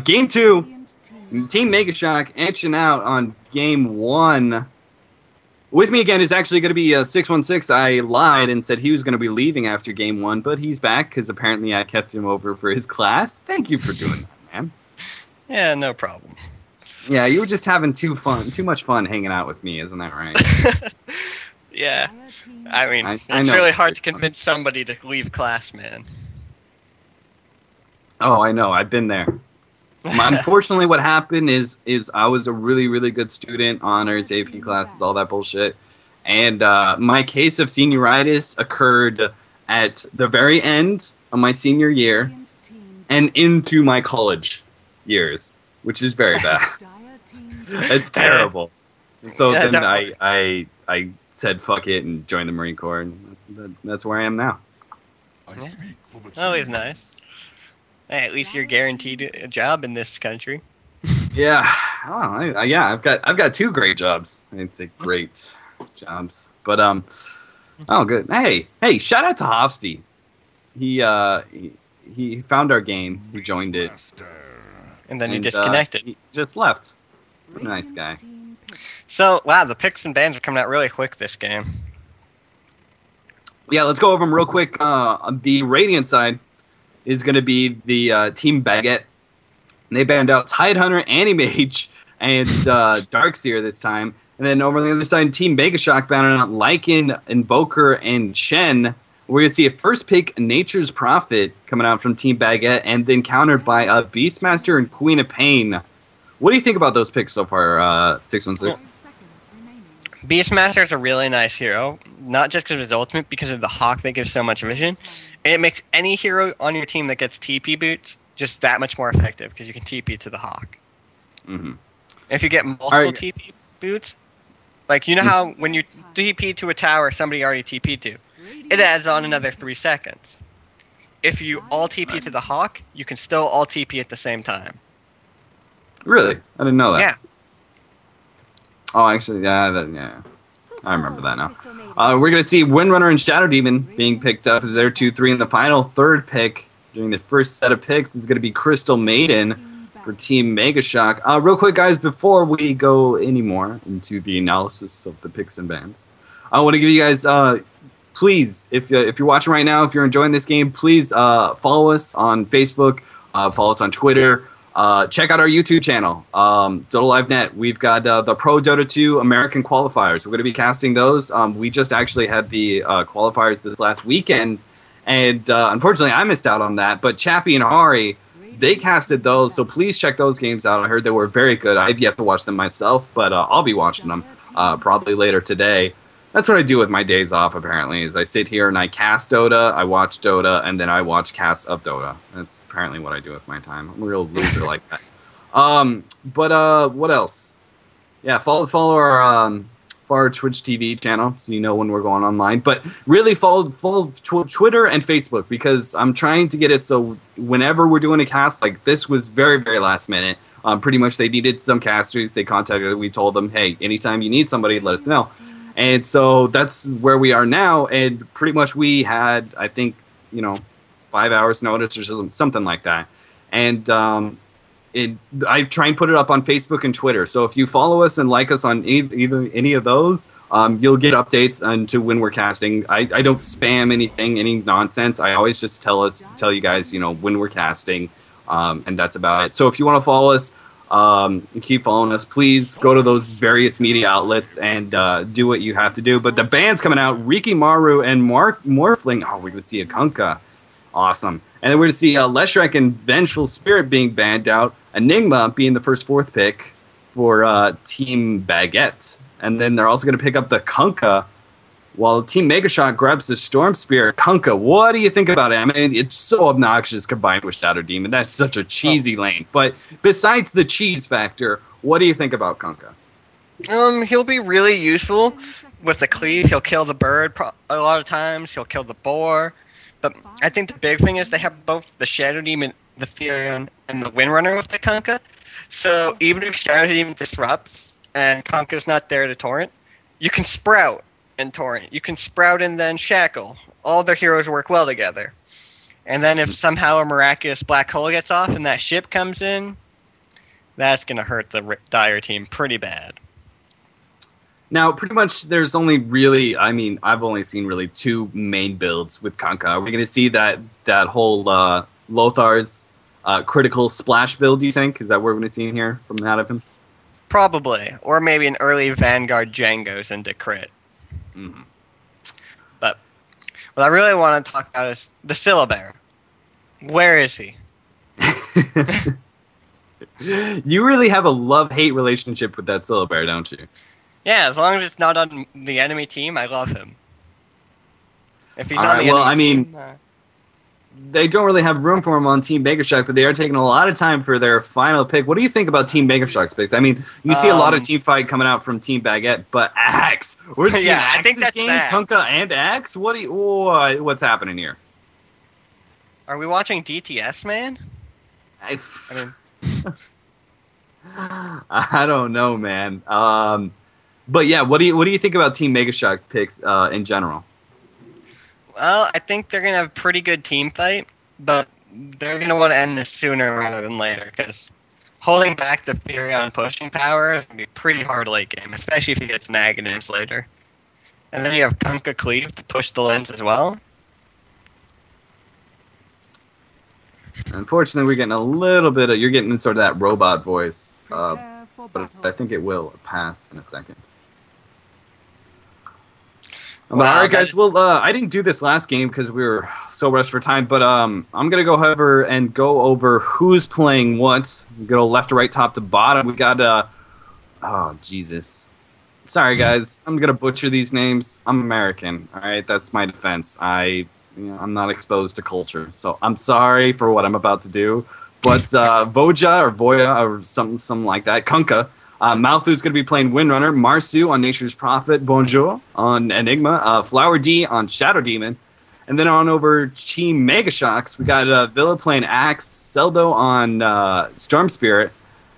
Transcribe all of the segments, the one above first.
Game 2, Team Mega Shock etching out on Game 1. With me again is actually going to be 616. I lied and said he was going to be leaving after Game 1, but he's back because apparently I kept him over for his class. Thank you for doing that, man. Yeah, no problem. Yeah, you were just having too much fun hanging out with me, isn't that right? Yeah. I mean, I it's know. really hard to convince somebody to leave class, man. Oh, I know. I've been there. Unfortunately, what happened is I was a really, really good student, honors, AP classes, all that bullshit. And my case of senioritis occurred at the very end of my senior year and into my college years, which is very bad. It's terrible. So Yeah, then I said fuck it and joined the Marine Corps, and that's where I am now. Always nice. Hey, at least you're guaranteed a job in this country. Yeah, I've got 2 great jobs. I'd say great jobs, but oh good. Hey, shout out to Hofsey. He found our game. He joined it, And then you disconnected. He just left. Nice guy. So, wow, the picks and bans are coming out really quick this game. Yeah, let's go over them real quick. On the Radiant side is going to be the Team Baguette. And they banned out Tidehunter, Animage, and Darkseer this time. And then over on the other side, Team Mega Shock banned out Lycan, Invoker, and Shen. We're going to see a first pick, Nature's Prophet, coming out from Team Baguette, and then countered by Beastmaster and Queen of Pain. What do you think about those picks so far, 616? Beastmaster is a really nice hero, not just because of his ultimate, because of the Hawk that gives so much vision. And it makes any hero on your team that gets TP boots just that much more effective, because you can TP to the Hawk. Mm-hmm. If you get multiple TP boots, like you know how when you TP to a tower somebody already TP to, it adds on another 3 seconds. If you all TP to the Hawk, you can still all TP at the same time. Really? I didn't know that. Yeah. Oh, actually, yeah. I remember that now. We're going to see Windrunner and Shadow Demon being picked up as their 2-3 in the final. Third pick during the first set of picks is going to be Crystal Maiden for Team Mega Shock. Real quick, guys, before we go any more into the analysis of the picks and bans, I want to give you guys, please, if you're watching right now, if you're enjoying this game, please follow us on Facebook, follow us on Twitter. Check out our YouTube channel, Dota Live Net. We've got the Pro Dota 2 American qualifiers. We're going to be casting those. We just actually had the qualifiers this last weekend, and unfortunately I missed out on that. But Chappie and Hari, they casted those, so please check those games out. I heard they were very good. I've yet to watch them myself, but I'll be watching them probably later today. That's what I do with my days off, apparently, is I sit here and I cast Dota, I watch Dota, and then I watch casts of Dota. That's apparently what I do with my time. I'm a real loser like that. But what else? Yeah, follow our Twitch TV channel so you know when we're going online. But really follow Twitter and Facebook, because I'm trying to get it so whenever we're doing a cast, like this was very, very last minute. Pretty much they needed some casters. They contacted, we told them, hey, anytime you need somebody, let us know. And so that's where we are now, and pretty much we had, I think, 5 hours notice or something like that. And I try and put it up on Facebook and Twitter. So if you follow us and like us on either any of those, you'll get updates onto when we're casting. I don't spam anything, any nonsense. I always just tell you guys, when we're casting, and that's about it. So if you want to follow us, keep following us. Please go to those various media outlets and do what you have to do. But the band's coming out, Riki Maru and Morphling. Oh, we're going to see a Kunkka. Awesome. And then we're going to see Leshrac and Vengeful Spirit being banned out. Enigma being the first 4th pick for Team Baguette. And then they're also going to pick up the Kunkka, while Team Mega Shock grabs the Storm Spirit Kunkka. What do you think about it? I mean, it's so obnoxious combined with Shadow Demon. That's such a cheesy lane. But besides the cheese factor, what do you think about Kunkka? He'll be really useful with the cleave. He'll kill the bird a lot of times. He'll kill the boar. But I think the big thing is they have both the Shadow Demon, the Therion, and the Windrunner with the Kunkka. So even if Shadow Demon disrupts and Kunkka's not there to torrent, you can Sprout and torrent. You can Sprout and then Shackle. All their heroes work well together. And then if somehow a miraculous black hole gets off and that ship comes in, that's going to hurt the Dire team pretty bad. Now, pretty much there's only really, I mean, I've only seen really 2 main builds with Kunkka. Are we going to see that whole Lothar's critical splash build, do you think? Is that what we're going to see here from out of him? Probably. Or maybe an early Vanguard Jangos into crit. Mm-hmm. But what I really want to talk about is the Syllabear. Where is he? You really have a love-hate relationship with that Syllabear, don't you? Yeah, as long as it's not on the enemy team, I love him. If he's All on right, the well, enemy I team, mean, they don't really have room for him on Team Mega Shock, but they are taking a lot of time for their final pick. What do you think about Team Mega Shock's picks? I mean, you see a lot of team fight coming out from Team Baguette, but Axe. We're seeing I think that's game, Axe. Kunkka and Axe. What's happening here? Are we watching DTS, man? I mean, I don't know, man. But yeah, what do you think about Team Mega Shock's picks in general? well, I think they're going to have a pretty good team fight, but they're going to want to end this sooner rather than later, because holding back the Furion pushing power is going to be pretty hard late game, especially if he gets negatives later. And then you have Kunkka Cleave to push the lanes as well. Unfortunately, we're getting a little bit of... You're getting sort of that robot voice. But I think it will pass in a second. But all right, guys. Well, I didn't do this last game because we were so rushed for time. But I'm gonna go over who's playing what. Go left to right, top to bottom. We got oh Jesus. Sorry, guys. I'm gonna butcher these names. I'm American. All right, that's my defense. I'm not exposed to culture, so I'm sorry for what I'm about to do. But Voja or Voya or something like that. Kunkka. Malfu's going to be playing Windrunner. Marsu on Nature's Prophet. Bonjour on Enigma. Flower D on Shadow Demon. And then on over Team Mega Shocks, we got Villa playing Axe. Seldo on Storm Spirit.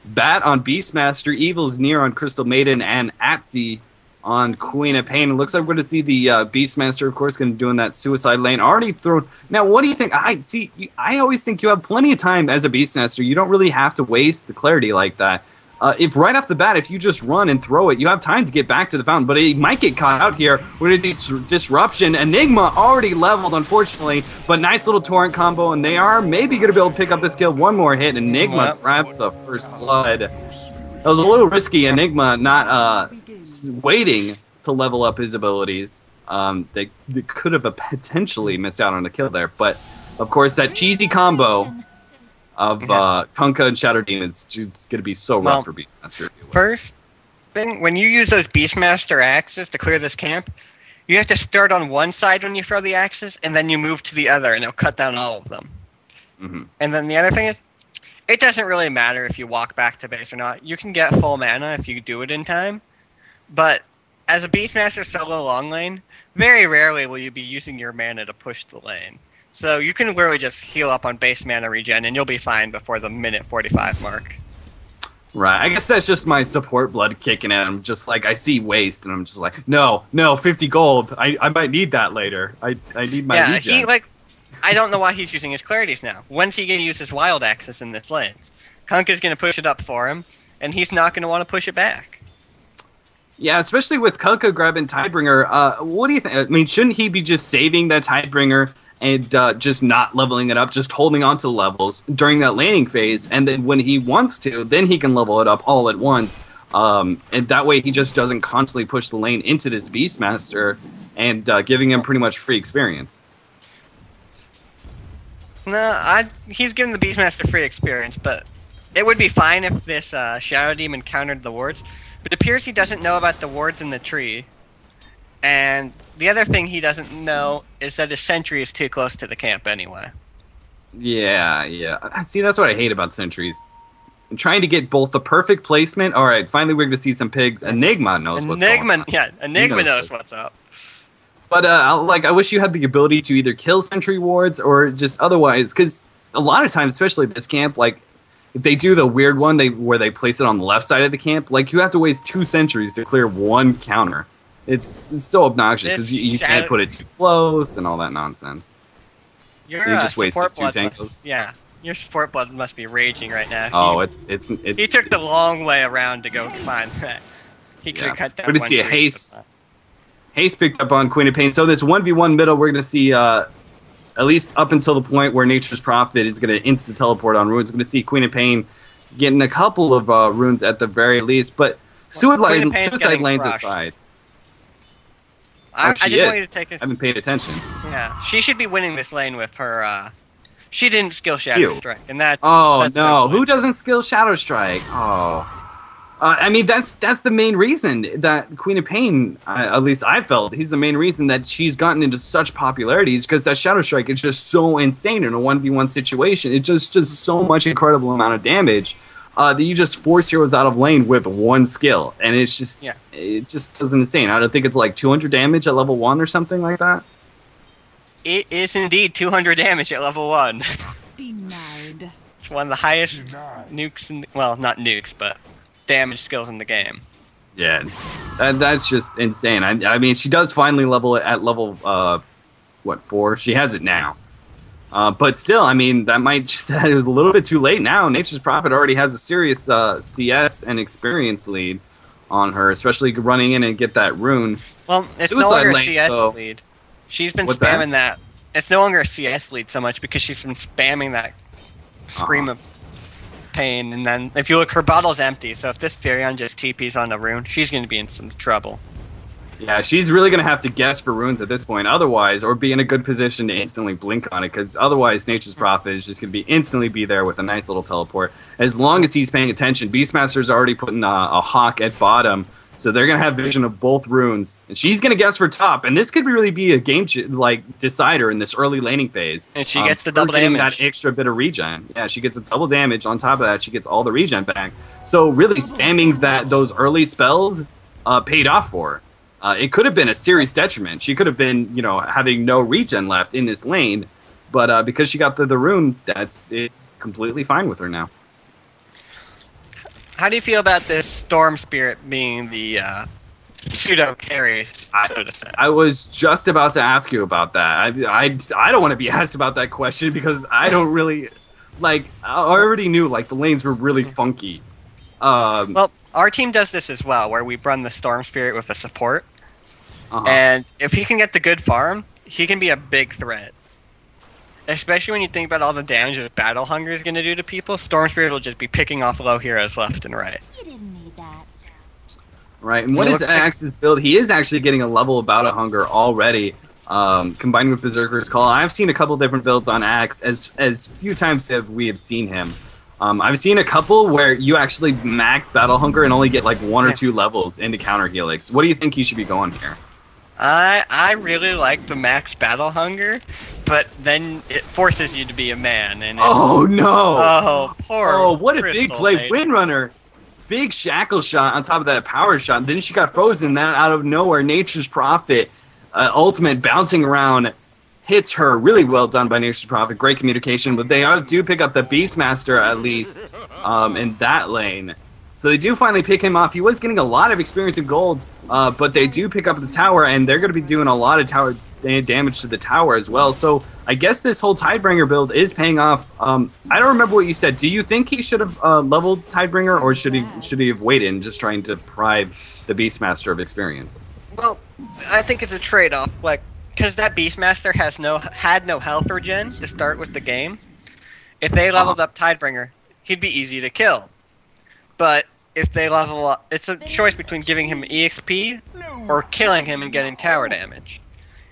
Bat on Beastmaster. Evil's Near on Crystal Maiden. And Atzi on Queen of Pain. It looks like we're going to see the Beastmaster, of course, going to be doing that suicide lane. Already thrown. Now, what do you think? I always think you have plenty of time as a Beastmaster. You don't really have to waste the clarity like that. If right off the bat, if you just run and throw it, you have time to get back to the fountain. But it might get caught out here with this disruption. Enigma already leveled, unfortunately. But nice little torrent combo, and they are maybe going to be able to pick up this kill. One more hit. Enigma grabs the first blood. That was a little risky. Enigma not waiting to level up his abilities. They could have potentially missed out on a kill there. But, of course, that cheesy combo of Kunkka and Shadow Demon is just going to be so rough for Beastmaster. First thing, when you use those Beastmaster axes to clear this camp, you have to start on one side when you throw the axes, and then you move to the other, and it'll cut down all of them. Mm-hmm. And then the other thing is, it doesn't really matter if you walk back to base or not. You can get full mana if you do it in time, but as a Beastmaster solo long lane, very rarely will you be using your mana to push the lane. So you can literally just heal up on base mana regen, and you'll be fine before the minute 45 mark. Right. I guess that's just my support blood kicking in. I'm just like, I see waste, and I'm just like, no, 50 gold. I might need that later. I need my regen. I don't know why he's using his clarities now. When's he going to use his wild axis in this lane? Kunkka's going to push it up for him, and he's not going to want to push it back. Yeah, especially with Kunkka grabbing Tidebringer. What do you think? I mean, shouldn't he be just saving that Tidebringer and just not leveling it up, just holding on to the levels during that laning phase, and then when he wants to, then he can level it up all at once. And that way he just doesn't constantly push the lane into this Beastmaster and giving him pretty much free experience. No, he's giving the Beastmaster free experience, but it would be fine if this Shadow Demon countered the wards. But it appears he doesn't know about the wards in the tree. And the other thing he doesn't know is that his sentry is too close to the camp anyway. Yeah. See, that's what I hate about sentries. I'm trying to get both the perfect placement. All right, finally we're going to see some pigs. Enigma knows what's going on. Yeah, Enigma knows what's up. But I wish you had the ability to either kill sentry wards or just otherwise, because a lot of times, especially this camp, like if they do the weird one where they place it on the left side of the camp, like you have to waste 2 sentries to clear 1 counter. It's so obnoxious because you can't put it too close and all that nonsense. Your He just wasted support 2 blood tankles. must, yeah, your support blood must be raging right now. Oh, He took the long way around to go find that. He could have cut down We're gonna one see a tree. Haste picked up on Queen of Pain. So this 1v1 middle, we're gonna see at least up until the point where Nature's Prophet is gonna insta teleport on runes. We're gonna see Queen of Pain getting a couple of runes at the very least, but Suicide Lane's aside. I just want you to take I haven't paid attention. Yeah, she should be winning this lane with her. She didn't skill Shadow Strike, and that's. Oh that's no! Who doesn't skill Shadow Strike? Oh, I mean that's the main reason that Queen of Pain. At least I felt he's the main reason that she's gotten into such popularity is because that Shadow Strike is just so insane in a 1v1 situation. It just so much incredible amount of damage. That you just force heroes out of lane with one skill, and it just does insane. I don't think it's like 200 damage at level 1 or something like that. It is indeed 200 damage at level 1. Denied. It's one of the highest nukes well, not nukes, but damage skills in the game. Yeah, that's just insane. I mean, she does finally level it at level 4? She has it now. But still, I mean, that is a little bit too late now. Nature's Prophet already has a serious CS and experience lead on her, especially running in and get that rune. Well, it's no longer a CS lead. She's been spamming that? It's no longer a CS lead so much because she's been spamming that Scream of Pain. And then, if you look, her bottle's empty. So if this Furion just TPs on the rune, she's going to be in some trouble. Yeah, she's really going to have to guess for runes at this point, otherwise, or be in a good position to instantly blink on it, because otherwise Nature's Prophet is just going to instantly be there with a nice little teleport. As long as he's paying attention, Beastmaster's already putting a Hawk at bottom, so they're going to have vision of both runes. And she's going to guess for top, and this could really be a game decider in this early laning phase. And she gets the double damage. That extra bit of regen. Yeah, she gets a double damage. On top of that, she gets all the regen back. So really spamming those early spells paid off for her. It could have been a serious detriment. She could have been, having no regen left in this lane, but because she got the rune, that's it. Completely fine with her now. How do you feel about this Storm Spirit being the pseudo carry? I was just about to ask you about that. I don't want to be asked about that question because I don't really I already knew the lanes were really funky. Well, our team does this as well, where we run the Storm Spirit with a support. And if he can get the good farm, he can be a big threat. Especially when you think about all the damage that Battle Hunger is going to do to people, Storm Spirit will just be picking off low heroes left and right. You didn't need that. Right, and what is Axe's build? He is actually getting a level of Battle Hunger already, combined with Berserker's Call. I've seen a couple different builds on Axe, as few times we have seen him. I've seen a couple where you actually max Battle Hunger and only get 1 or 2 levels into counter Helix. What do you think he should be going here? I really like the max Battle Hunger, but then it forces you to be a man. And oh no! Oh, poor. Oh, what a big play, lady. Windrunner! Big shackle shot on top of that power shot. Then she got frozen. Then out of nowhere, Nature's Prophet, ultimate bouncing around, hits her. Really well done by Nature's Prophet. Great communication, but they do pick up the Beastmaster at least in that lane. So they do finally pick him off. He was getting a lot of experience in gold, but they do pick up the tower, and they're going to be doing a lot of tower damage to the tower as well. So I guess this whole Tidebringer build is paying off. I don't remember what you said. Do you think he should have leveled Tidebringer, or should he have waited and just trying to deprive the Beastmaster of experience? Well, I think it's a trade-off. Because that Beastmaster had no health regen to start with the game. If they leveled up Tidebringer, he'd be easy to kill. But if they level up, it's a choice between giving him EXP or killing him and getting tower damage.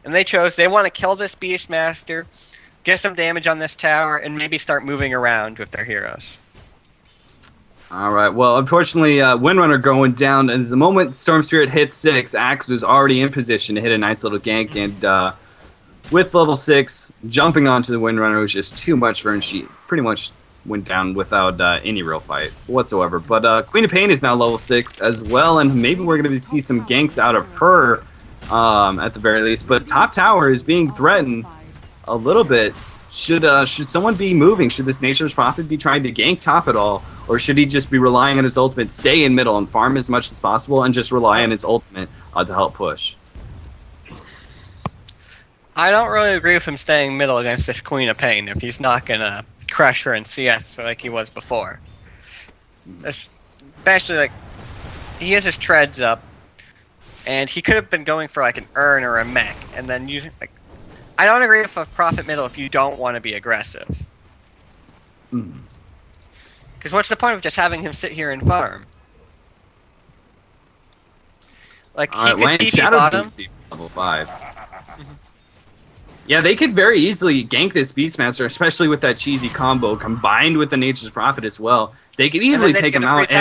And they want to kill this Beastmaster, get some damage on this tower, and maybe start moving around with their heroes. Alright, well, unfortunately, Windrunner going down, and the moment Storm Spirit hit 6, Axe was already in position to hit a nice little gank, and with level 6, jumping onto the Windrunner was just too much for her, and she pretty much went down without any real fight whatsoever. But Queen of Pain is now level 6 as well, and maybe we're going to see some ganks out of her at the very least. But top tower is being threatened a little bit. Should someone be moving? Should this Nature's Prophet be trying to gank top at all? Or should he just be relying on his ultimate, stay in middle and farm as much as possible, and just rely on his ultimate to help push? I don't really agree with him staying middle against this Queen of Pain if he's not gonna crush her in CS like he was before. Especially like he has his treads up, and he could have been going for like an urn or a mech, and then using like. I don't agree with a Prophet middle if you don't want to be aggressive. Because what's the point of just having him sit here and farm? Like he could TP bottom. Level 5. Yeah, they could very easily gank this Beastmaster, especially with that cheesy combo combined with the Nature's Prophet as well. They could easily take him out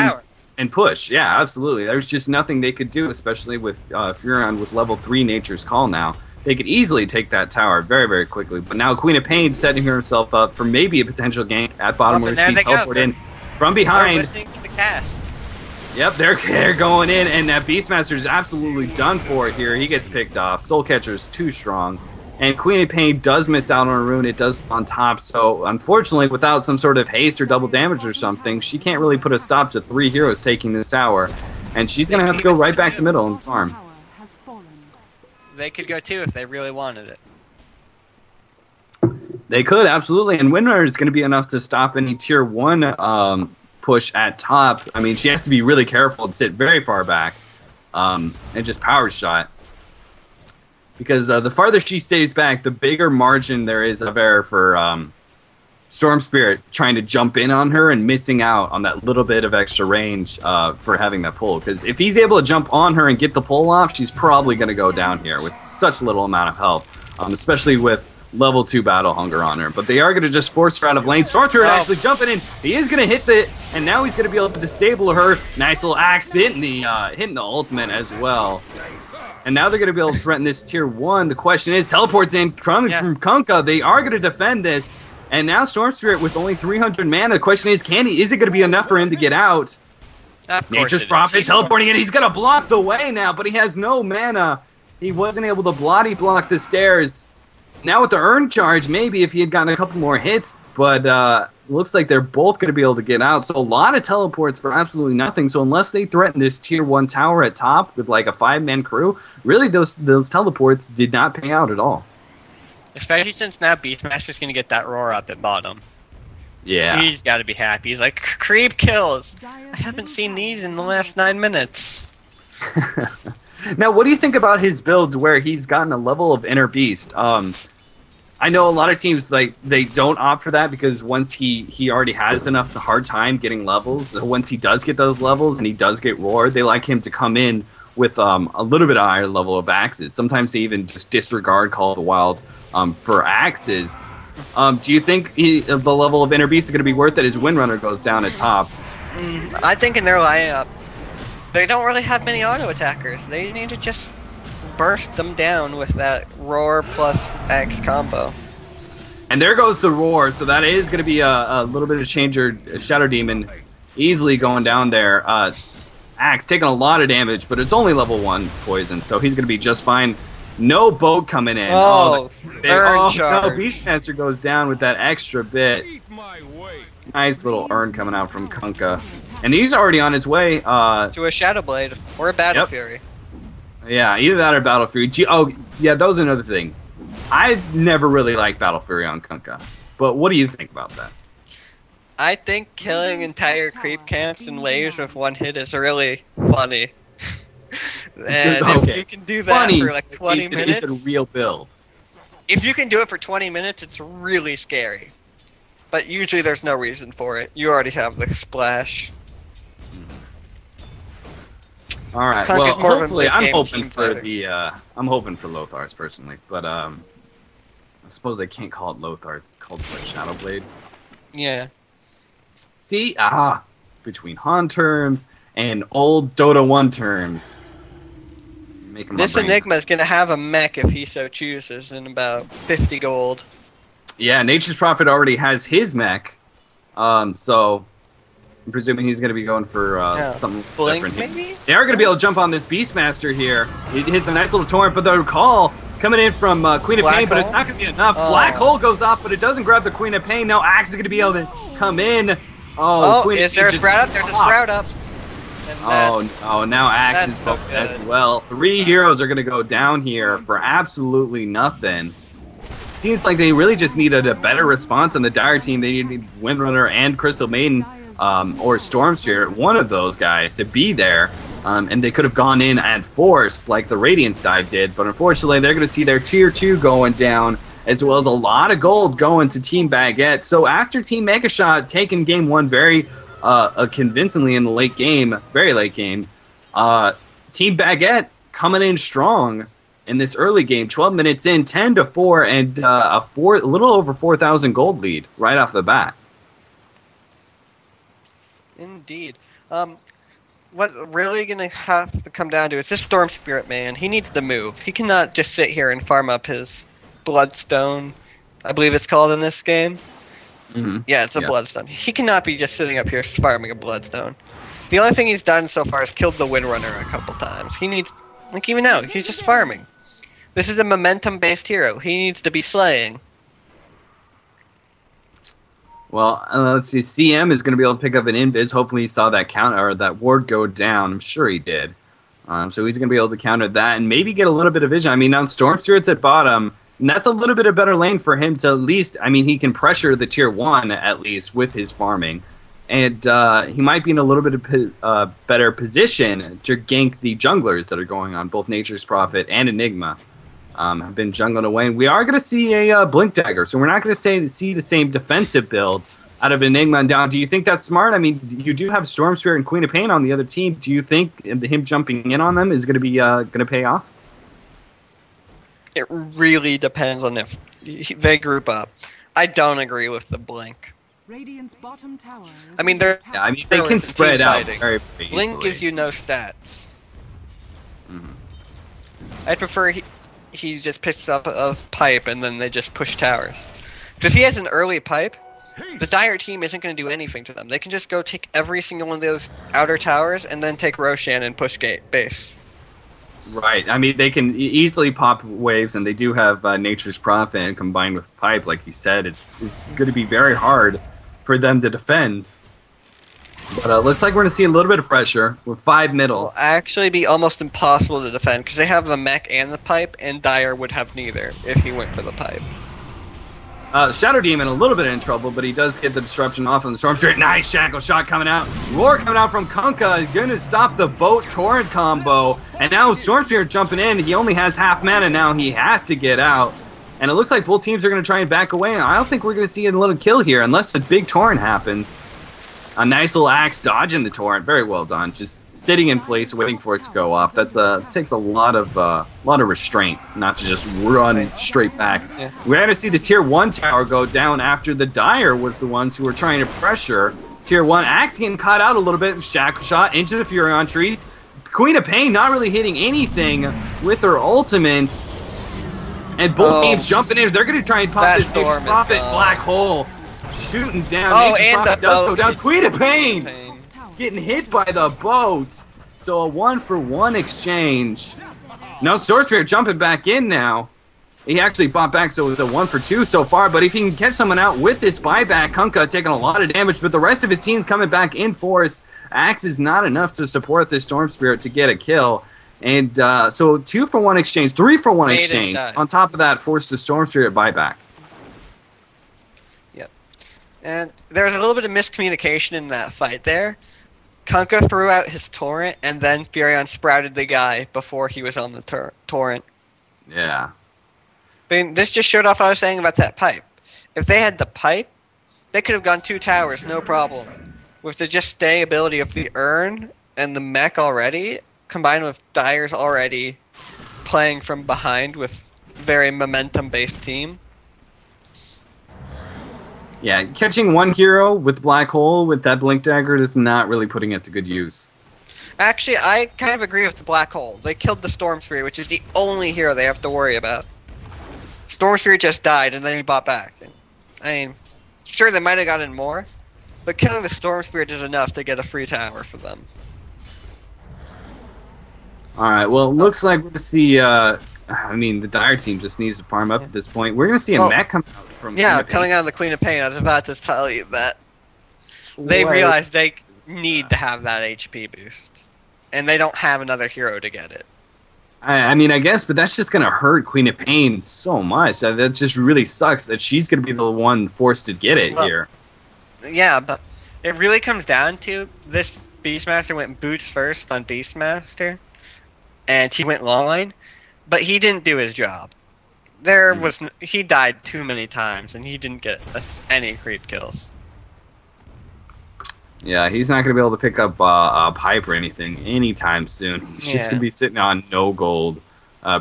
and push. Yeah, absolutely. There's just nothing they could do, especially with Furion with level 3 Nature's Call now. They could easily take that tower very, very quickly. But now Queen of Pain setting herself up for maybe a potential gank at bottom where she teleport in from behind. They're listening to the cast. Yep, they're going in, and that Beastmaster is absolutely done for here. He gets picked off. Soul Catcher's too strong. And Queen of Pain does miss out on a rune. It does spawn top. So, unfortunately, without some sort of haste or double damage or something, she can't really put a stop to 3 heroes taking this tower. And she's going to have to go right back to middle and farm. They could go too if they really wanted it. They could, absolutely. And Windrunner is going to be enough to stop any tier 1 push at top. I mean, she has to be really careful and sit very far back and just power shot. Because the farther she stays back, the bigger margin there is of error for Storm Spirit trying to jump in on her and missing out on that little bit of extra range for having that pull. Because if he's able to jump on her and get the pull off, she's probably going to go down here with such little amount of help, especially with level 2 Battle Hunger on her. But they are going to just force her out of lane. Storm Spirit actually jumping in. He is going to hit it, and now he's going to be able to disable her. Nice little axe hitting the ultimate as well. And now they're going to be able to threaten this tier 1. The question is, teleports in from Kunkka. They are going to defend this. And now Storm Spirit with only 300 mana. The question is, is it going to be enough for him to get out? Nature's Prophet teleporting in. He's going to block the way now, but he has no mana. He wasn't able to bloody block the stairs. Now with the Urn Charge, maybe if he had gotten a couple more hits, but looks like they're both going to be able to get out. So a lot of teleports for absolutely nothing. So unless they threaten this tier 1 tower at top with like a 5-man crew, really those teleports did not pay out at all. Especially since now Beastmaster's going to get that roar up at bottom. Yeah. He's got to be happy. He's like, creep kills. I haven't seen these in the last 9 minutes. Now, what do you think about his builds where he's gotten a level of Inner Beast? I know a lot of teams, like, they don't opt for that because once he already has enough to hard time getting levels, once he does get those levels and he does get roared, they like him to come in with a little bit higher level of axes. Sometimes they even just disregard Call of the Wild for axes. Do you think the level of Inner Beast is going to be worth it as Windrunner goes down at top? I think in their lineup, they don't really have many auto attackers. They need to just burst them down with that roar plus axe combo. And there goes the roar, so that is going to be a little bit of changer. Shadow Demon easily going down there. Axe taking a lot of damage, but it's only level 1 poison, so he's going to be just fine. No boat coming in. Oh, no, Beastmaster goes down with that extra bit. Nice little urn coming out from Kunkka. And he's already on his way. To a Shadow Blade or a Battle Fury. Yeah, either that or Battle Fury. Oh, yeah, that was another thing. I've never really liked Battle Fury on Kunkka. But what do you think about that? I think killing entire creep camps and waves with 1 hit is really funny. And if you can do that for like 20 minutes... It's a real build. If you can do it for 20 minutes, it's really scary. But usually there's no reason for it. You already have the splash. All right. Well, hopefully, I'm hoping for Lothar's personally, but I suppose they can't call it Lothar. It's called what, Shadow Blade. Yeah. See, between Han terms and old Dota 1 terms. This Enigma is gonna have a mech if he so chooses in about 50 gold. Yeah, Nature's Prophet already has his mech, so. I'm presuming he's going to be going for something different. Maybe? They are going to be able to jump on this Beastmaster here. He hits a nice little torrent, but the call coming in from Queen of Pain, but it's not going to be enough. Black Hole goes off, but it doesn't grab the Queen of Pain. Now Axe is going to be able to come in. Is there a sprout up? There's a sprout up. And Oh, now Axe is that's both not as good. well. 3 heroes are going to go down here for absolutely nothing. Seems like they really just needed a better response on the Dire team. They needed Windrunner and Crystal Maiden or Storm Spirit, one of those guys, to be there. And they could have gone in at force like the Radiant side did. But unfortunately, they're going to see their Tier 2 going down, as well as a lot of gold going to Team Baguette. So after Team Megashot taking Game 1 very convincingly in the late game, very late game, Team Baguette coming in strong in this early game, 12 minutes in, 10-4, and a little over 4,000 gold lead right off the bat. Indeed. What really gonna have to come down to is this Storm Spirit man. He needs to move. He cannot just sit here and farm up his Bloodstone, I believe it's called in this game. Mm-hmm. Yeah, it's a Bloodstone. He cannot be just sitting up here farming a Bloodstone. The only thing he's done so far is killed the Windrunner a couple times. He needs, like even now, he's just farming. This is a momentum-based hero. He needs to be slaying. Well, let's see. CM is going to be able to pick up an invis. Hopefully he saw that counter or that ward go down. I'm sure he did. So he's going to be able to counter that and maybe get a little bit of vision. I mean, now Storm Spirit's at bottom, and that's a little bit of better lane for him to at least, I mean, he can pressure the tier 1 at least with his farming. And he might be in a little bit of better position to gank the junglers that are going on. Both Nature's Prophet and Enigma have been jungling away. And we are going to see a Blink Dagger, so we're not going to see the same defensive build out of Enigma and down. Do you think that's smart? I mean, you do have Storm Spirit and Queen of Pain on the other team. Do you think him jumping in on them is going to be going to pay off? It really depends on if they group up. I don't agree with the Blink. Radiant's bottom tower is I mean, they're Yeah, I mean, they can It's team spread out fighting. very easily. Blink gives you no stats. Mhm. I prefer he just picks up a pipe and then they just push towers. Because if he has an early pipe, the Dire team isn't going to do anything to them. They can just go take every single one of those outer towers and then take Roshan and push base. Right. I mean, they can easily pop waves, and they do have Nature's Prophet, and combined with Pipe, like you said, it's going to be very hard for them to defend. But looks like we're going to see a little bit of pressure with 5 middle. Will actually be almost impossible to defend because they have the mech and the pipe, and Dire would have neither if he went for the pipe. Shadow Demon a little bit in trouble, but he does get the disruption off on the Storm Spirit. Nice Shackle shot coming out. Roar coming out from Kunkka. Going to stop the boat torrent combo. And now Storm Spirit jumping in. He only has half mana now. He has to get out. And it looks like both teams are going to try and back away. And I don't think we're going to see a little kill here unless a big torrent happens. A nice little Axe dodging the torrent. Very well done. Just sitting in place, waiting for it to go off. That's takes a lot of restraint, not to just run straight back. Yeah. We're going to see the tier 1 tower go down after the Dire was the ones who were trying to pressure tier 1. Axe getting caught out a little bit. Shackle shot into the Furion trees. Queen of Pain not really hitting anything with her ultimate. And both teams jumping in. They're going to try and pop this Nature's Prophet black hole. Shooting down. Oh, Nature's and Prophet the does go boat. down. Queen of Pain Pain. getting hit by the boat. So a 1-for-1 exchange. No, Storm Spirit jumping back in now. He actually bought back, so it was a 1-for-2 so far. But if he can catch someone out with this buyback, Kunkka taking a lot of damage, but the rest of his team's coming back in force. Axe is not enough to support this Storm Spirit to get a kill. And so 2-for-1 exchange, 3-for-1 Made it exchange. die. On top of that, forced the Storm Spirit buyback. Yep. And there was a little bit of miscommunication in that fight there. Kunkka threw out his torrent, and then Furion sprouted the guy before he was on the torrent. Yeah. I mean, this just showed off what I was saying about that pipe. If they had the pipe, they could have gone 2 towers, no problem. With the just stay ability of the urn and the mech already, combined with Dire's already playing from behind with very momentum-based team. Yeah, catching one hero with Black Hole with that Blink Dagger is not really putting it to good use. Actually, I kind of agree with the Black Hole. They killed the Storm Spirit, which is the only hero they have to worry about. Storm Spirit just died, and then he bought back. I mean, sure, they might have gotten more, but killing the Storm Spirit is enough to get a free tower for them. Alright, well, it looks like we're going to see, I mean, the Dire team just needs to farm up at this point. We're going to see a mech come out from... Yeah, coming out of the Queen of Pain, I was about to tell you that. They What? realized need to have that HP boost. And they don't have another hero to get it. I mean, I guess, but that's just going to hurt Queen of Pain so much. That just really sucks that she's going to be the one forced to get it here. Yeah, but it really comes down to this Beastmaster went boots first on Beastmaster, and he went long line, but he didn't do his job. He died too many times, and he didn't get any creep kills. Yeah, he's not going to be able to pick up a pipe or anything anytime soon. He's just going to be sitting on no gold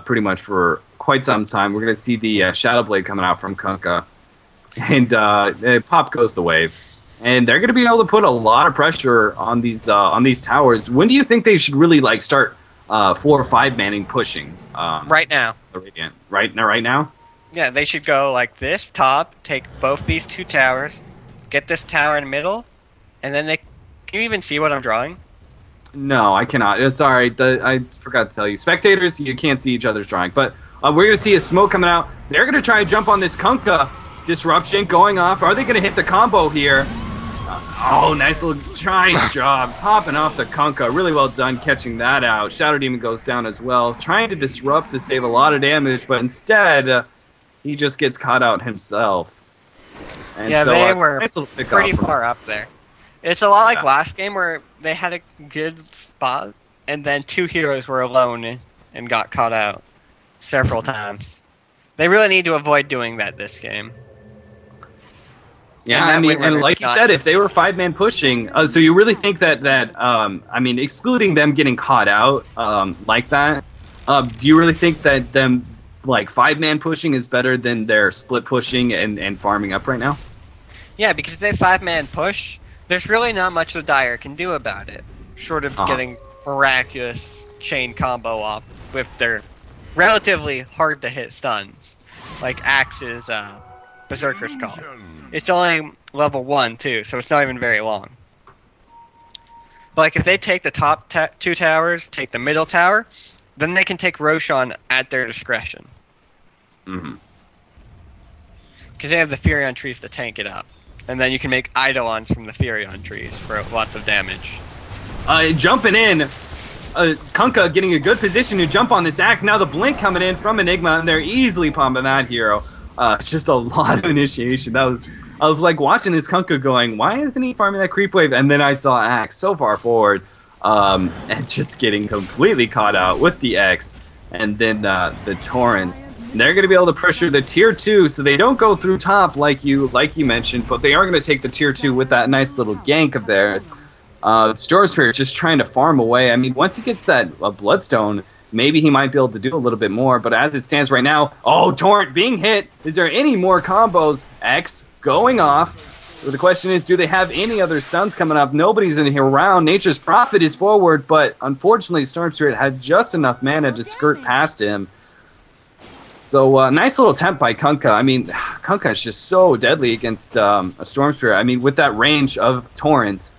pretty much for quite some time. We're going to see the Shadow Blade coming out from Kunkka. And pop goes the wave. And they're going to be able to put a lot of pressure on these towers. When do you think they should really start 4 or 5 manning pushing? Right now. The Radiant. Right now? Yeah, they should go like this, top, take both these 2 towers, get this tower in the middle, and then can you even see what I'm drawing? No, I cannot. Sorry, I forgot to tell you. Spectators, you can't see each other's drawing. But we're going to see a smoke coming out. They're going to try and jump on this Kunkka. Disruption going off. Are they going to hit the combo here? Oh, nice little giant job. Popping off the Kunkka. Really well done catching that out. Shadow Demon goes down as well. Trying to disrupt to save a lot of damage, but instead, he just gets caught out himself. And yeah, so, they were nice pretty far up there. It's a lot like last game where they had a good spot, and then 2 heroes were alone and got caught out several times. They really need to avoid doing that this game. Yeah, I mean, and like you said, if they were 5-man pushing, so you really think that I mean, excluding them getting caught out like that, do you really think that them 5-man pushing is better than their split pushing and farming up right now? Yeah, because if they 5-man push, there's really not much the Dire can do about it, short of getting miraculous chain combo off with their relatively hard to hit stuns, like Axe's Berserker's Call. It's only level 1 too, so it's not even very long. But if they take the top 2 towers, take the middle tower, then they can take Roshan at their discretion. Mm-hmm. Because they have the Furion trees to tank it up. And then you can make Eidolons from the Furion trees for lots of damage. Jumping in, Kunkka getting a good position to jump on this axe. Now the blink coming in from Enigma, and they're easily pumping that hero. Just a lot of initiation. I was watching this Kunkka going, why isn't he farming that creep wave? And then I saw Axe so far forward, and just getting completely caught out with the X, and then the Torrent. They're going to be able to pressure the tier 2, so they don't go through top like you mentioned, but they are going to take the tier 2 with that nice little gank of theirs. Storm Spirit just trying to farm away. I mean, once he gets that Bloodstone, maybe he might be able to do a little bit more, but as it stands right now, Torrent being hit. Is there any more combos? X going off. So the question is, do they have any other stuns coming up? Nobody's in here around. Nature's Prophet is forward, but unfortunately, Storm Spirit had just enough mana to skirt past him. So, nice little attempt by Kunkka. I mean, Kunkka is just so deadly against a Storm Spirit. I mean, with that range of Torrent,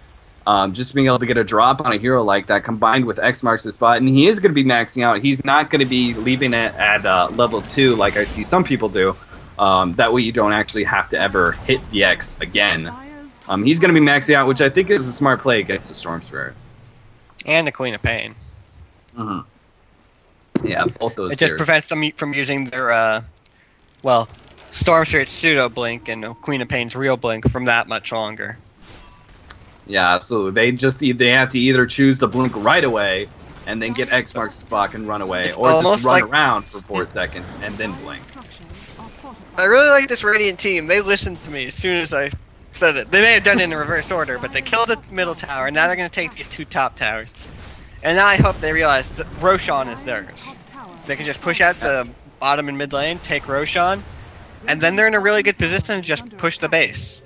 just being able to get a drop on a hero like that combined with X marks the spot, and he is going to be maxing out. He's not going to be leaving it at level 2 like I see some people do. That way you don't actually have to ever hit the X again. He's going to be maxing out, which I think is a smart play against the Storm Spirit. And the Queen of Pain. Mm-hmm. Yeah, both those. It just prevents them from using their, Storm Spirit's pseudo blink and Queen of Pain's real blink from that much longer. Yeah, absolutely. They have to either choose to blink right away and then get X marks the spot and run away, or just run around for 4 seconds and then blink. I really like this Radiant team. They listened to me as soon as I said it. They may have done it in reverse order, but they killed the middle tower, and now they're going to take these 2 top towers. And now I hope they realize that Roshan is theirs. They can just push out the bottom and mid lane, take Roshan, and then they're in a really good position to just push the base.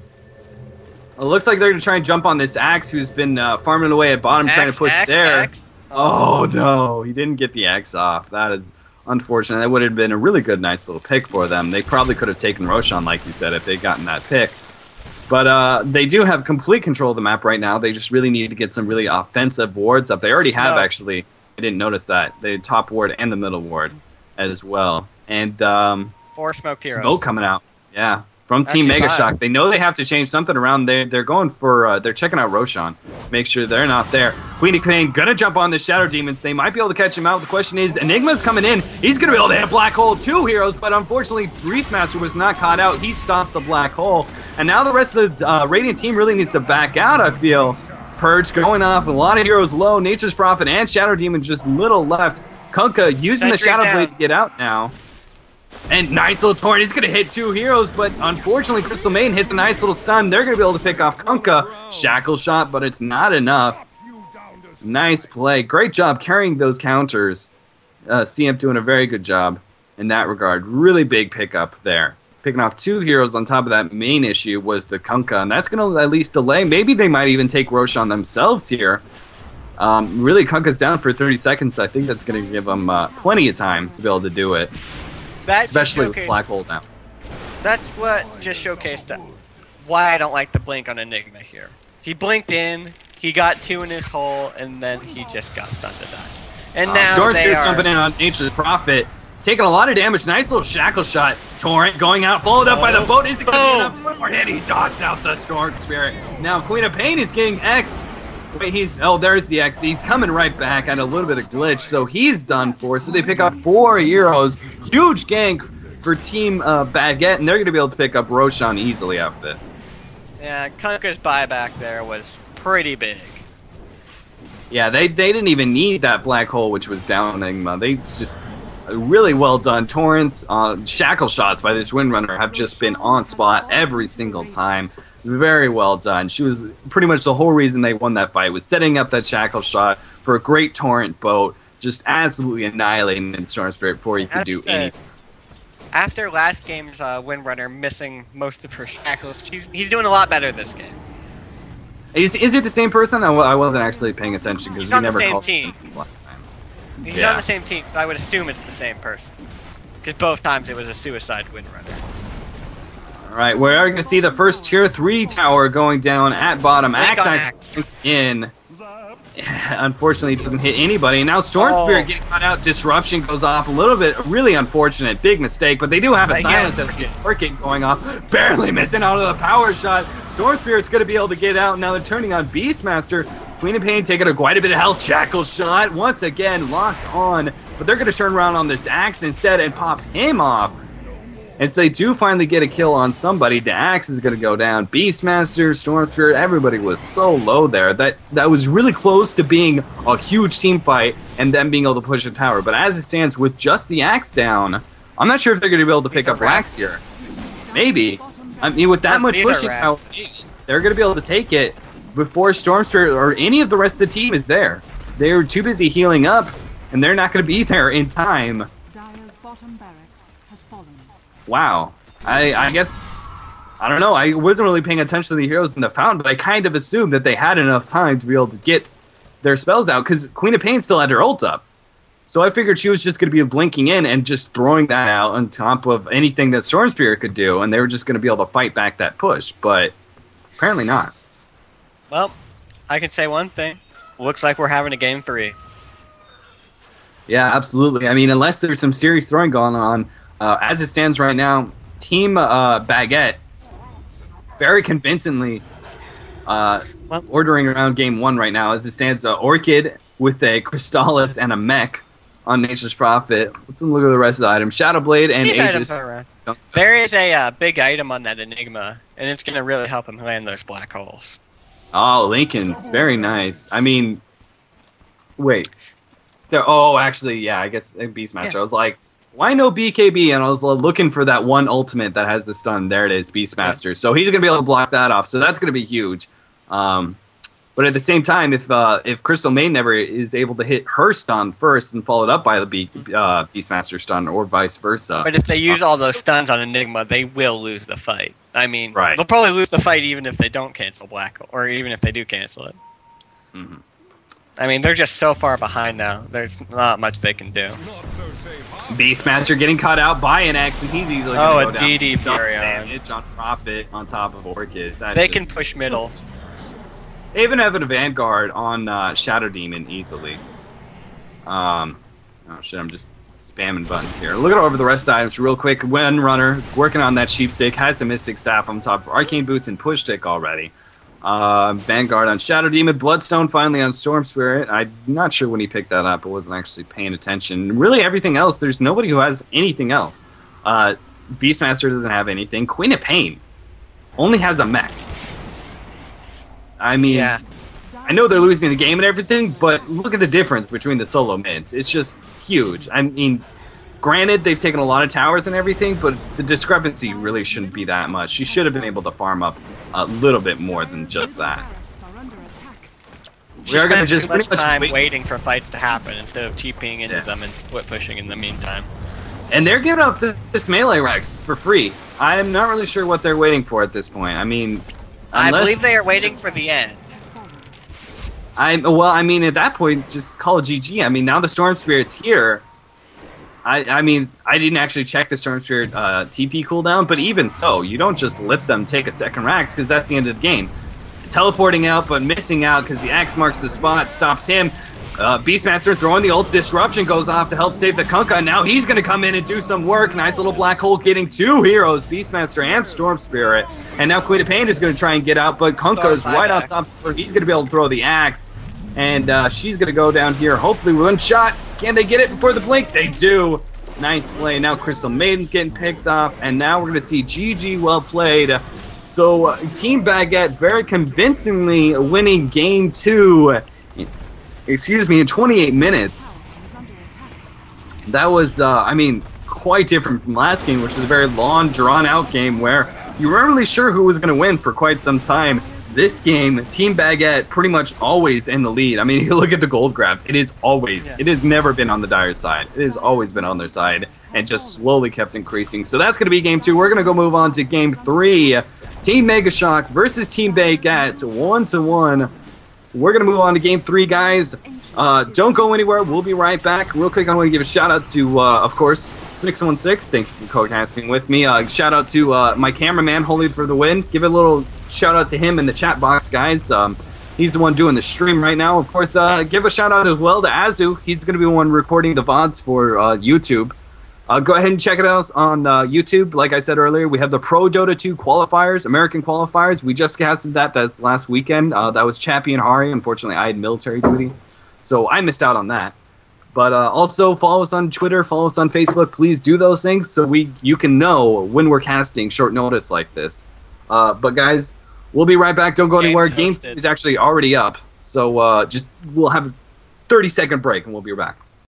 It looks like they're going to try and jump on this Axe who's been farming away at bottom, trying to push there. Oh, no. He didn't get the Axe off. That is unfortunate. That would have been a really good, nice little pick for them. They probably could have taken Roshan, like you said, if they'd gotten that pick. But they do have complete control of the map right now. They just really need to get some really offensive wards up. They already have, actually. I didn't notice that. The top ward and the middle ward as well. And 4 smoked heroes. Smoke coming out. Yeah. from Team Actually, Mega 5. Shock. They know they have to change something around there. They're going for, they're checking out Roshan. Make sure they're not there. Queen of Pain gonna jump on the Shadow Demons. They might be able to catch him out. The question is, Enigma's coming in. He's gonna be able to hit Black Hole 2 heroes, but unfortunately, Beastmaster was not caught out. He stopped the Black Hole. And now the rest of the Radiant team really needs to back out, I feel. Purge going off, a lot of heroes low. Nature's Prophet and Shadow Demon just little left. Kunkka using the Shadow Blade to get out now. And nice little torrent. He's going to hit 2 heroes, but unfortunately, Crystal Maiden hit the nice little stun. They're going to be able to pick off Kunkka. Shackle shot, but it's not enough. Nice play. Great job carrying those counters. CM doing a very good job in that regard. Really big pickup there. Picking off 2 heroes on top of that main issue was the Kunkka, and that's going to at least delay. Maybe they might even take Roshan themselves here. Really, Kunkka's down for 30 seconds. I think that's going to give them plenty of time to be able to do it. Especially with Black Hole down. That's what just showcased why I don't like the blink on Enigma here. He blinked in, he got 2 in his hole, and then he just got stunned to death. And now Stormspear jumping in on Nature's Prophet, taking a lot of damage. Nice little shackle shot. Torrent going out, followed up by the boat. Is it going to be enough? One more hit. He dodged out the Storm Spirit. Now Queen of Pain is getting X'd. Wait, there's the X. He's coming right back at a little bit of glitch, so he's done for. So they pick up 4 heroes. Huge gank for Team Baguette, and they're going to be able to pick up Roshan easily after this. Yeah, Kunkka's buyback there was pretty big. Yeah, they didn't even need that Black Hole, which was down Enigma. They just really well done. Torrents, shackle shots by this Windrunner have just been on spot every single time. Very well done. She was pretty much the whole reason they won that fight was setting up that shackle shot for a great Torrent boat, just absolutely annihilating in Storm Spirit before he could do anything. After last game's Windrunner missing most of her shackles, he's doing a lot better this game. Is it the same person? I wasn't actually paying attention because he never called. He's on the same team. He's on the same team, so I would assume it's the same person. Because both times it was a suicide Windrunner. Alright, we're going to see the first tier 3 tower going down at bottom. Axe in. Unfortunately, doesn't hit anybody. And now Storm Spirit getting cut out. Disruption goes off a little bit. Really unfortunate. Big mistake. But they do have a silence as the orchid going off. Barely missing out of the power shot. Storm Spirit's going to be able to get out. Now they're turning on Beastmaster. Queen of Pain taking quite a bit of health. Shackle shot. Once again, locked on. But they're going to turn around on this Axe instead and pop him off. And so they do finally get a kill on somebody. The Axe is going to go down. Beastmaster, Storm Spirit, everybody was so low there. That was really close to being a huge team fight and them being able to push a tower. But as it stands, with just the Axe down, I'm not sure if they're going to be able to pick up Rax here. Maybe. I mean, with that much pushing power, they're going to be able to take it before Storm Spirit or any of the rest of the team is there. They're too busy healing up, and they're not going to be there in time. Dire's bottom barracks has fallen. Wow. I guess, I don't know, I wasn't really paying attention to the heroes in the fountain, but I kind of assumed that they had enough time to be able to get their spells out, because Queen of Pain still had her ult up. So I figured she was just going to be blinking in and just throwing that out on top of anything that Storm Spirit could do, and they were just going to be able to fight back that push, but apparently not. Well, I can say one thing. Looks like we're having a game 3. Yeah, absolutely. I mean, unless there's some serious throwing going on, as it stands right now, Team Baguette very convincingly ordering around game 1 right now. As it stands, Orchid with a Crystallis and a mech on Nature's Prophet. Let's look at the rest of the items. Shadow Blade and Aegis. There is a big item on that Enigma, and it's going to really help him land those black holes. Oh, Lincoln's. Very nice. I mean, wait. So, actually, yeah, I guess Beastmaster. Yeah. I was like, why no BKB? And I was looking for that one ultimate that has the stun. There it is, Beastmaster. Okay. So he's going to be able to block that off. So that's going to be huge. But at the same time, if Crystal Maiden never is able to hit her stun first and followed up by the Beastmaster stun, or vice versa. But if they use all those stuns on Enigma, they will lose the fight. I mean, they'll probably lose the fight even if they don't cancel Black Hole, or even if they do cancel it. Mm-hmm. I mean, they're just so far behind now. There's not much they can do. Beastmaster getting cut out by an X, and he's easily going to go down. DD Furion. Damage on Prophet on top of Orchid. They can push middle. They even have a Vanguard on Shadow Demon easily. Oh shit, I'm just spamming buttons here. Look at over the rest of the items real quick. Windrunner working on that sheepstick, has the Mystic Staff on top, Arcane Boots and Push Stick already. Vanguard on Shadow Demon, Bloodstone finally on Storm Spirit. I'm not sure when he picked that up. I wasn't actually paying attention. Really, everything else, there's nobody who has anything else. Beastmaster doesn't have anything. Queen of Pain only has a mech. I mean, Yeah. I know they're losing the game and everything, but look at the difference between the solo mids. It's just huge. I mean, granted, they've taken a lot of towers and everything, but the discrepancy really shouldn't be that much. She should have been able to farm up a little bit more than just that. Barracks are under attack. We are going to Spend just too much pretty much time wait. waiting for fights to happen instead of TPing into Yeah. them and split pushing in the meantime. And they're giving up this melee Rex for free. I'm not really sure what they're waiting for at this point. I mean, I unless- believe they are waiting for the end. Has fallen. I mean, at that point, just call it GG. I mean, now the Storm Spirit's here. I mean, I didn't actually check the Storm Spirit TP cooldown, but even so, you don't just let them take a second Rax, because that's the end of the game. Teleporting out, but missing out because the Axe marks the spot, stops him. Beastmaster throwing the ult, Disruption goes off to help save the Kunkka. Now he's going to come in and do some work. Nice little black hole getting two heroes, Beastmaster and Storm Spirit. And now Queen of Pain is going to try and get out, but Kunkka is right on top of her. He's going to be able to throw the Axe. And she's going to go down here, hopefully with one shot. Can they get it before the blink? They do. Nice play. Now Crystal Maiden's getting picked off. And now we're going to see GG, well played. So Team Baguette very convincingly winning game 2. Excuse me, in 28 minutes. Is under attack. That was, I mean, quite different from last game, which was a very long, drawn-out game where you weren't really sure who was going to win for quite some time. This game, Team Baguette pretty much always in the lead. I mean, you look at the gold grabs. It is always, it has never been on the Dire side. It has always been on their side and just slowly kept increasing. So that's going to be game 2. We're going to go move on to game 3. Team Mega Shock versus Team Baguette, 1-1. We're going to move on to game 3, guys. Don't go anywhere. We'll be right back. Real quick, I want to give a shout out to, of course, 616. Thank you for co-casting with me. Shout out to my cameraman, Holy for the win. Give a little shout out to him in the chat box, guys. He's the one doing the stream right now. Of course, give a shout out as well to Azu. He's going to be the one recording the VODs for YouTube. Go ahead and check it out on YouTube. Like I said earlier, we have the Pro Dota 2 qualifiers, American qualifiers. We just casted that. That's last weekend. That was Chappie and Hari. Unfortunately, I had military duty, so I missed out on that. But also follow us on Twitter, follow us on Facebook. Please do those things so you can know when we're casting short notice like this. But guys, we'll be right back. Don't go anywhere. Game hosted. is actually already up, so we'll have a 30-second break and we'll be back.